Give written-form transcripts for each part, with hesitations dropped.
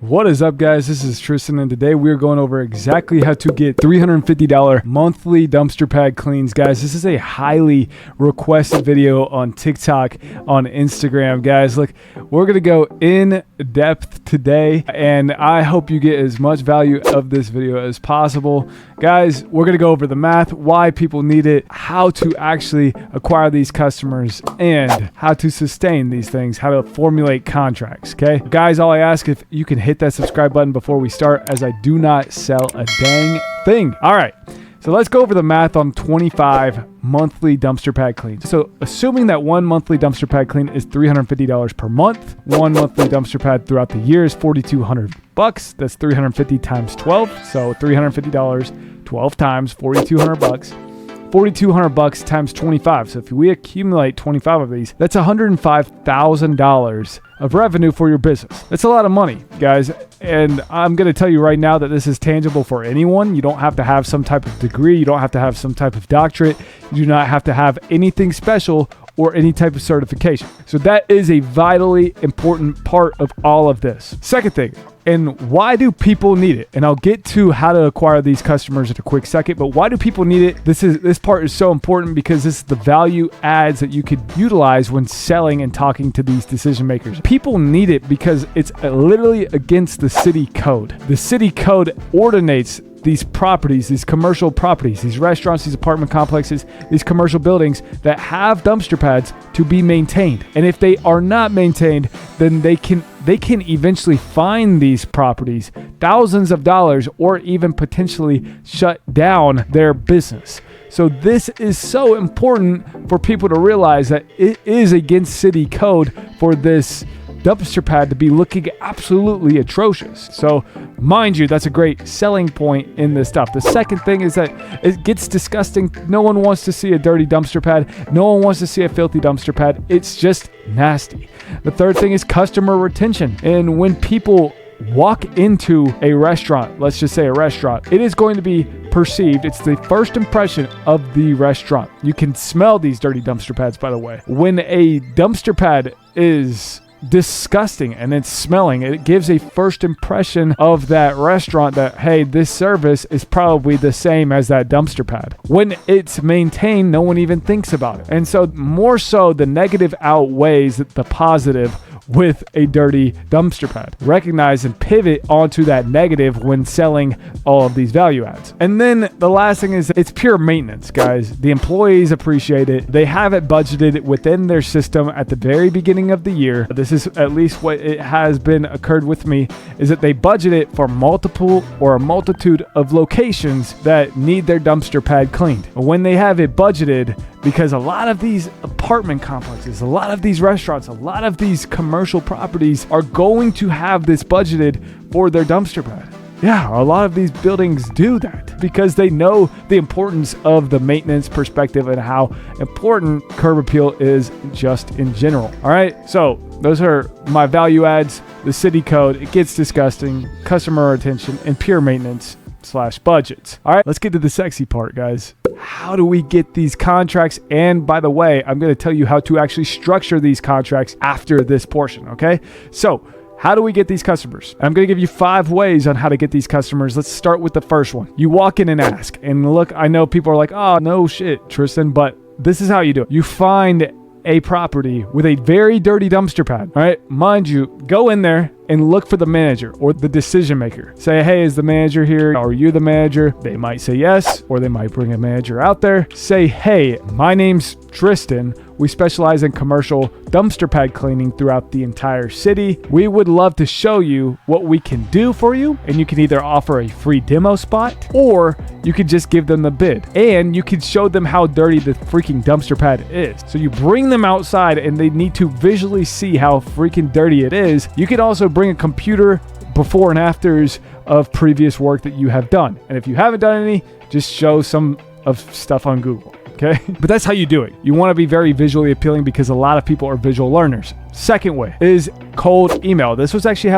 What is up, guys? This is Tristan, and today we're going over exactly how to get $350 monthly dumpster pad cleans. Guys, this is a highly requested video on TikTok, on Instagram. Guys, look, we're going to go in depth today, and I hope you get as much value of this video as possible. Guys, we're going to go over the math, why people need it, how to actually acquire these customers, and how to sustain these things, how to formulate contracts, okay? Guys, all I ask, if you can hit that subscribe button before we start, as I do not sell a dang thing. All right, so let's go over the math on 25 monthly dumpster pad cleans. So assuming that one monthly dumpster pad clean is $350 per month, one monthly dumpster pad throughout the year is $4,200. That's 350 times 12. So $350, 12 times $4,200. $4,200 times 25. So if we accumulate 25 of these, that's $105,000 of revenue for your business. That's a lot of money, guys. And I'm going to tell you right now that this is tangible for anyone. You don't have to have some type of degree. You don't have to have some type of doctorate. You do not have to have anything special or any type of certification. So that is a vitally important part of all of this. Second thing, and why do people need it? And I'll get to how to acquire these customers in a quick second, but why do people need it? This part is so important because this is the value adds that you could utilize when selling and talking to these decision makers. People need it because it's literally against the city code. The city code ordinates these properties, these commercial properties, these restaurants, these apartment complexes, these commercial buildings that have dumpster pads to be maintained. And if they are not maintained, then they can eventually fine these properties thousands of dollars or even potentially shut down their business. So this is so important for people to realize that it is against city code for this dumpster pad to be looking absolutely atrocious. So mind you, that's a great selling point in this stuff. The second thing is that it gets disgusting. No one wants to see a dirty dumpster pad. No one wants to see a filthy dumpster pad. It's just nasty. The third thing is customer retention. And when people walk into a restaurant, let's just say a restaurant, it is going to be perceived. It's the first impression of the restaurant. You can smell these dirty dumpster pads, by the way. When a dumpster pad is disgusting and it's smelling, it gives a first impression of that restaurant that, hey, this service is probably the same as that dumpster pad. When it's maintained, no one even thinks about it. And so more so, the negative outweighs the positive with a dirty dumpster pad. Recognize and pivot onto that negative when selling all of these value adds. And then the last thing is it's pure maintenance, guys. The employees appreciate it. They have it budgeted within their system at the very beginning of the year. This is at least what it has been occurred with me, is that they budget it for multiple or a multitude of locations that need their dumpster pad cleaned. When they have it budgeted, because a lot of these apartment complexes, a lot of these restaurants, a lot of these commercial properties are going to have this budgeted for their dumpster pad. Yeah, a lot of these buildings do that because they know the importance of the maintenance perspective and how important curb appeal is just in general. All right, so those are my value adds, the city code, it gets disgusting, customer retention, and pure maintenance / budgets. All right, let's get to the sexy part, guys. How do we get these contracts? And by the way, I'm going to tell you how to actually structure these contracts after this portion, okay? So how do we get these customers? I'm going to give you 5 ways on how to get these customers. Let's start with the first one. You walk in and ask. And look, I know people are like, oh, no shit, Tristan, but this is how you do it. You find a property with a very dirty dumpster pad, all right? Mind you, go in there and look for the manager or the decision maker. Say, hey, is the manager here? Are you the manager? They might say yes, or they might bring a manager out there. Say, hey, my name's Tristan. We specialize in commercial dumpster pad cleaning throughout the entire city. We would love to show you what we can do for you. And you can either offer a free demo spot or you could just give them the bid. And you could show them how dirty the freaking dumpster pad is. So you bring them outside and they need to visually see how freaking dirty it is. You could also bring a computer before and afters of previous work that you have done. And if you haven't done any, just show some of stuff on Google. okay? But that's how you do it. You want to be very visually appealing because a lot of people are visual learners. Second way is cold email. This was actually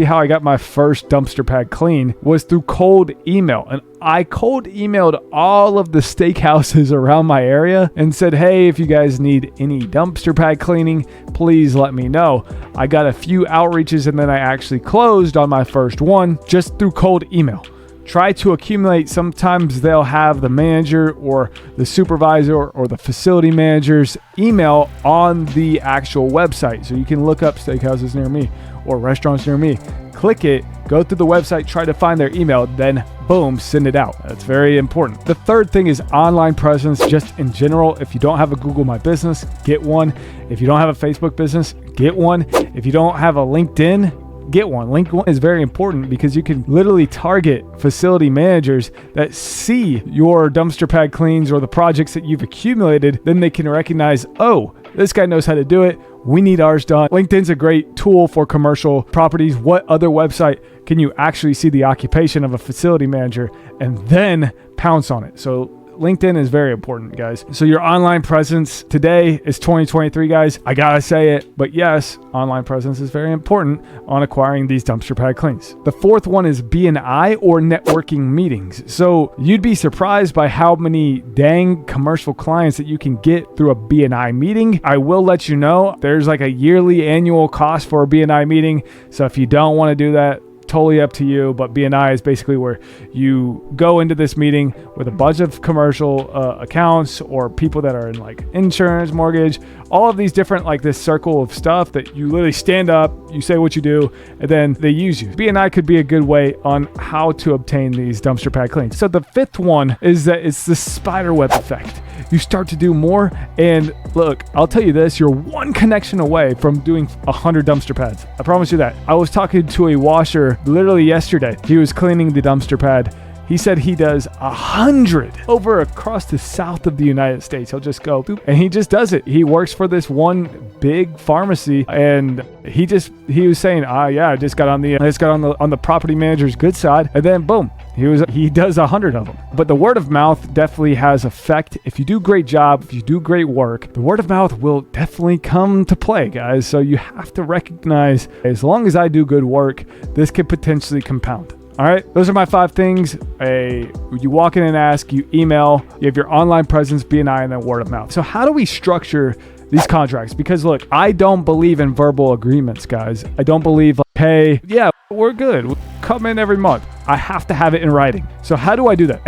how I got my first dumpster pad clean, was through cold email. And I cold emailed all of the steakhouses around my area and said, hey, if you guys need any dumpster pad cleaning, please let me know. I got a few outreaches and then I actually closed on my first one just through cold email. Try to accumulate. Sometimes they'll have the manager or the supervisor or the facility manager's email on the actual website. So you can look up steakhouses near me or restaurants near me. Click it, go through the website, try to find their email, then boom, send it out. That's very important. The third thing is online presence, just in general. If you don't have a Google My Business, get one. If you don't have a Facebook business, get one. If you don't have a LinkedIn, get one. LinkedIn is very important because you can literally target facility managers that see your dumpster pad cleans or the projects that you've accumulated. Then they can recognize, oh, this guy knows how to do it. We need ours done. LinkedIn's a great tool for commercial properties. What other website can you actually see the occupation of a facility manager and then pounce on it? So LinkedIn is very important, guys. So your online presence today is 2023, guys. I gotta say it, but yes, online presence is very important on acquiring these dumpster pad cleans. The fourth one is BNI or networking meetings. So you'd be surprised by how many dang commercial clients that you can get through a BNI meeting. I will let you know there's like a yearly annual cost for a BNI meeting. So if you don't want to do that, totally up to you. But BNI is basically where you go into this meeting with a bunch of commercial accounts or people that are in like insurance, mortgage, all of these different, like this circle of stuff that you literally stand up, you say what you do, and then they use you. BNI could be a good way on how to obtain these dumpster pad cleans. So the fifth one is that it's the spider web effect. You start to do more, and look, I'll tell you this, you're one connection away from doing 100 dumpster pads. I promise you that. I was talking to a washer literally yesterday. He was cleaning the dumpster pad. He said he does 100 over across the south of the United States. He'll just go, boop, and he just does it. He works for this one big pharmacy, and he was saying, yeah, I just got on the property manager's good side, and then boom, he does 100 of them. But the word of mouth definitely has effect. If you do a great job, if you do great work, the word of mouth will definitely come to play, guys. So you have to recognize, as long as I do good work, this could potentially compound. All right, those are my 5 things. You walk in and ask, you email, you have your online presence, BNI, and then word of mouth. So how do we structure these contracts? Because look, I don't believe in verbal agreements, guys. I don't believe like, hey, yeah, we're good. We'll come in every month. I have to have it in writing. So how do I do that?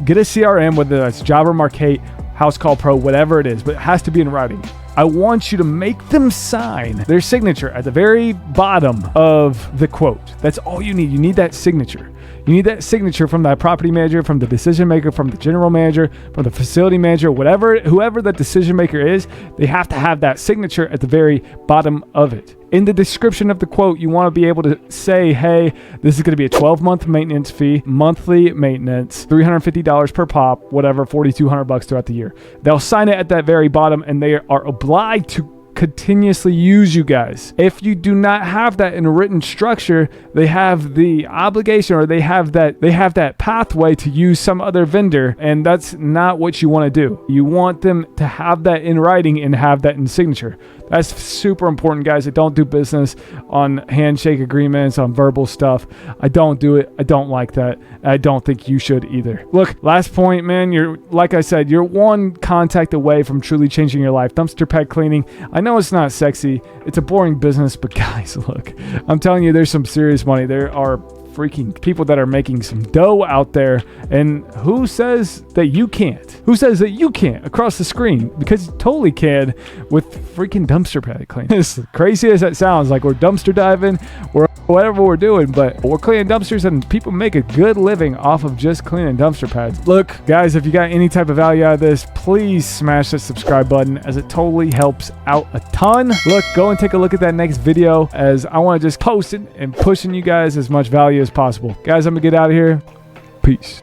Get a CRM, whether that's Jobber, Marquette, House Call Pro, whatever it is, but it has to be in writing. I want you to make them sign their signature at the very bottom of the quote. That's all you need. You need that signature. You need that signature from that property manager, from the decision maker, from the general manager, from the facility manager, whoever the decision maker is. They have to have that signature at the very bottom of it. In the description of the quote, you want to be able to say, hey, this is going to be a 12-month maintenance fee, monthly maintenance, $350 per pop, whatever, $4,200 throughout the year. They'll sign it at that very bottom, and they are obliged to continuously use you guys. If you do not have that in a written structure, they have the obligation, or they have that pathway to use some other vendor, and that's not what you want to do. You want them to have that in writing and have that in signature. That's super important, guys. I don't do business on handshake agreements, on verbal stuff. I don't do it. I don't like that. I don't think you should either. Look, last point, man, like I said, you're one contact away from truly changing your life. Dumpster pad cleaning. I know it's not sexy. It's a boring business, but guys, look, I'm telling you, there's some serious money. There are freaking people that are making some dough out there, and who says that you can't? Who says that you can't across the screen? Because you totally can with freaking dumpster pad cleaning. As crazy as that sounds, like we're dumpster diving, we're whatever we're doing, but we're cleaning dumpsters, and people make a good living off of just cleaning dumpster pads. Look, guys, if you got any type of value out of this, please smash that subscribe button, as it totally helps out a ton. Look, go and take a look at that next video, as I want to just post it and pushing you guys as much value as possible. Guys, I'm gonna get out of here. Peace.